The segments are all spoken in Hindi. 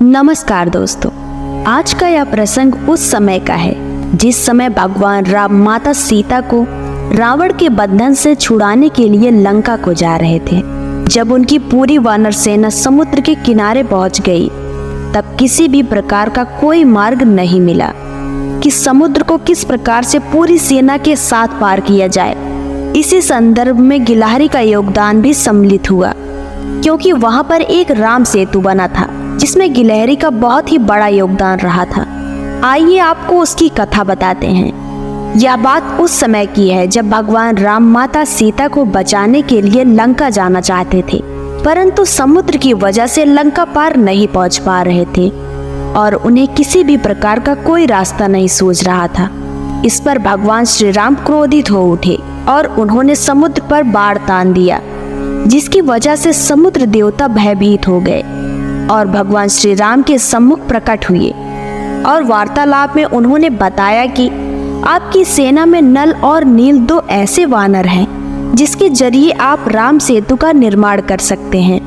नमस्कार दोस्तों, आज का यह प्रसंग उस समय का है जिस समय भगवान राम माता सीता को रावण के बंधन से छुड़ाने के लिए लंका को जा रहे थे। जब उनकी पूरी वानर सेना समुद्र के किनारे पहुंच गई, तब किसी भी प्रकार का कोई मार्ग नहीं मिला कि समुद्र को किस प्रकार से पूरी सेना के साथ पार किया जाए। इसी संदर्भ में गिलहरी का योगदान भी सम्मिलित हुआ, क्योंकि वहां पर एक राम सेतु बना था जिसमें गिलहरी का बहुत ही बड़ा योगदान रहा था। आइए आपको उसकी कथा बताते हैं। यह बात उस समय की है जब भगवान राम माता सीता को बचाने के लिए लंका जाना चाहते थे, परंतु समुद्र की वजह से लंका पार नहीं पहुंच पा रहे थे और उन्हें किसी भी प्रकार का कोई रास्ता नहीं सूझ रहा था। इस पर भगवान श्री राम क्रोधित हो उठे और उन्होंने समुद्र पर बाढ़ तान दिया, जिसकी वजह से समुद्र देवता भयभीत हो गए और भगवान श्री राम के सम्मुख प्रकट हुए और वार्तालाप में उन्होंने बताया कि आपकी सेना में नल और नील दो ऐसे वानर हैं जिसके जरिए आप राम सेतु का निर्माण कर सकते हैं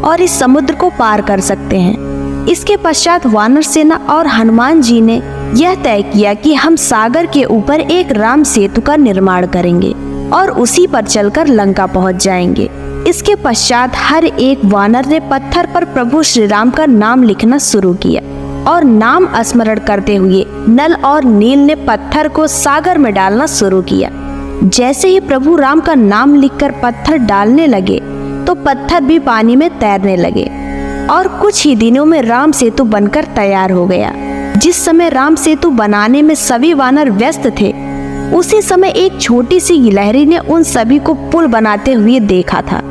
और इस समुद्र को पार कर सकते हैं। इसके पश्चात वानर सेना और हनुमान जी ने यह तय किया कि हम सागर के ऊपर एक राम सेतु का निर्माण करेंगे और उसी पर चलकर लंका पहुंच जाएंगे। इसके पश्चात हर एक वानर ने पत्थर पर प्रभु श्री राम का नाम लिखना शुरू किया और नाम स्मरण करते हुए नल और नील ने पत्थर को सागर में डालना शुरू किया। जैसे ही प्रभु राम का नाम लिखकर पत्थर डालने लगे तो पत्थर भी पानी में तैरने लगे और कुछ ही दिनों में राम सेतु बनकर तैयार हो गया। जिस समय राम सेतु बनाने में सभी वानर व्यस्त थे, उसी समय एक छोटी सी गिलहरी ने उन सभी को पुल बनाते हुए देखा था।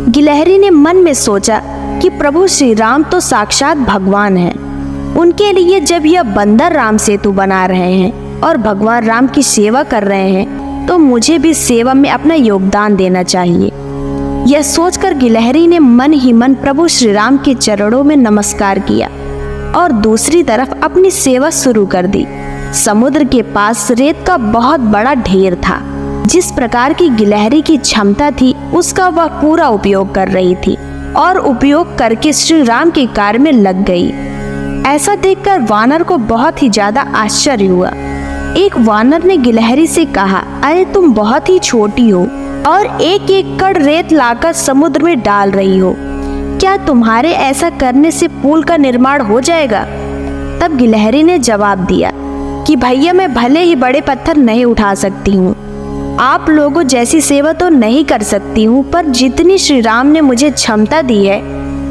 गिलहरी ने मन में सोचा कि प्रभु श्री राम तो साक्षात भगवान हैं। उनके लिए जब यह बंदर राम सेतु बना रहे हैं और भगवान राम की सेवा कर रहे हैं, तो मुझे भी सेवा में अपना योगदान देना चाहिए। यह सोचकर गिलहरी ने मन ही मन प्रभु श्री राम के चरणों में नमस्कार किया और दूसरी तरफ अपनी सेवा शुरू कर दी। समुद्र के पास रेत का बहुत बड़ा ढेर था। जिस प्रकार की गिलहरी की क्षमता थी, उसका वह पूरा उपयोग कर रही थी और उपयोग करके श्री राम के कार्य में लग गई। ऐसा देखकर वानर को बहुत ही ज्यादा आश्चर्य हुआ। एक वानर ने गिलहरी से कहा, अरे तुम बहुत ही छोटी हो और एक एक कण रेत लाकर समुद्र में डाल रही हो, क्या तुम्हारे ऐसा करने से पुल का निर्माण हो जाएगा? तब गिलहरी ने जवाब दिया कि भैया, मैं भले ही बड़े पत्थर नहीं उठा सकती हूँ, आप लोगों जैसी सेवा तो नहीं कर सकती हूँ, पर जितनी श्री राम ने मुझे क्षमता दी है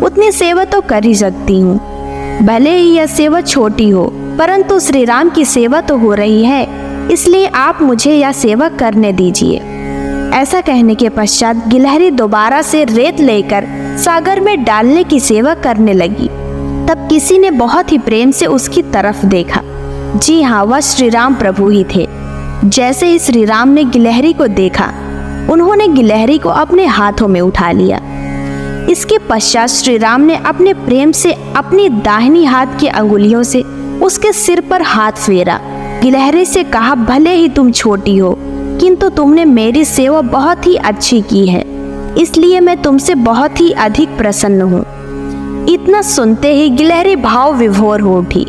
उतनी सेवा तो कर ही सकती हूँ। भले ही यह सेवा छोटी हो, परंतु श्री राम की सेवा तो हो रही है, इसलिए आप मुझे यह सेवा करने दीजिए। ऐसा कहने के पश्चात गिलहरी दोबारा से रेत लेकर सागर में डालने की सेवा करने लगी। तब किसी ने बहुत ही प्रेम से उसकी तरफ देखा। जी हाँ, वह श्री राम प्रभु ही थे। जैसे ही श्री राम ने गिलहरी को देखा, उन्होंने गिलहरी को अपने हाथों में उठा लिया। इसके पश्चात श्री राम ने अपने प्रेम से अपनी दाहिनी हाथ की अंगुलियों से उसके सिर पर हाथ फेरा। गिलहरी से कहा, भले ही तुम छोटी हो, किंतु तुमने मेरी सेवा बहुत ही अच्छी की है, इसलिए मैं तुमसे बहुत ही अधिक प्रसन्न हूँ। इतना सुनते ही गिलहरी भाव विभोर हो उठी।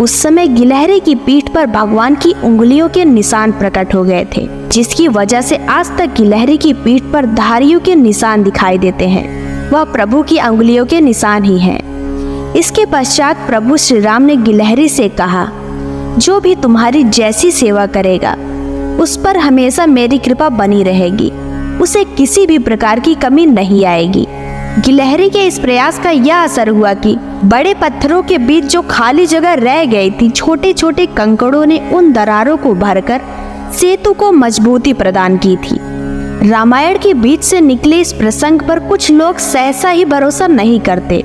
उस समय गिलहरी की पीठ पर भगवान की उंगलियों के निशान प्रकट हो गए थे, जिसकी वजह से आज तक गिलहरी की पीठ पर धारियों के निशान दिखाई देते हैं। वह प्रभु की उंगलियों के निशान ही हैं। इसके पश्चात प्रभु श्री राम ने गिलहरी से कहा, जो भी तुम्हारी जैसी सेवा करेगा उस पर हमेशा मेरी कृपा बनी रहेगी, उसे किसी भी प्रकार की कमी नहीं आएगी। गिलहरी के इस प्रयास का यह असर हुआ कि बड़े पत्थरों के बीच जो खाली जगह रह गई थी, छोटे छोटे कंकड़ों ने उन दरारों को भरकर सेतु को मजबूती प्रदान की थी। रामायण के बीच से निकले इस प्रसंग पर कुछ लोग सहसा ही भरोसा नहीं करते।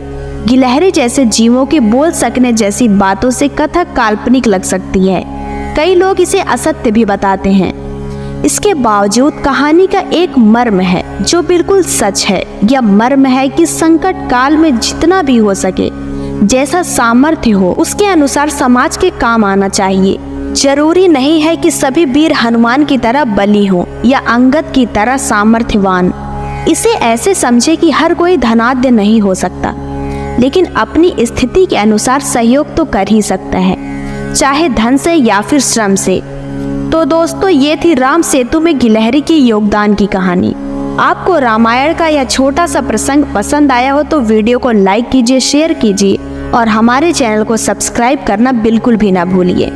गिलहरी जैसे जीवों के बोल सकने जैसी बातों से कथा काल्पनिक लग सकती है। कई लोग इसे असत्य भी बताते हैं। इसके बावजूद कहानी का एक मर्म है जो बिल्कुल सच है। यह मर्म है कि संकट काल में जितना भी हो सके, जैसा सामर्थ्य हो, उसके अनुसार समाज के काम आना चाहिए। जरूरी नहीं है कि सभी वीर हनुमान की तरह बली हो या अंगद की तरह सामर्थ्यवान। इसे ऐसे समझे कि हर कोई धनाढ्य नहीं हो सकता। लेकिन अपनी स्थिति के अनुसार सहयोग तो कर ही सकता है, चाहे धन से या फिर श्रम से। तो दोस्तों, ये थी राम सेतु में गिलहरी की योगदान की कहानी। आपको रामायण का यह छोटा सा प्रसंग पसंद आया हो तो वीडियो को लाइक कीजिए, शेयर कीजिए और हमारे चैनल को सब्सक्राइब करना बिल्कुल भी ना भूलिए।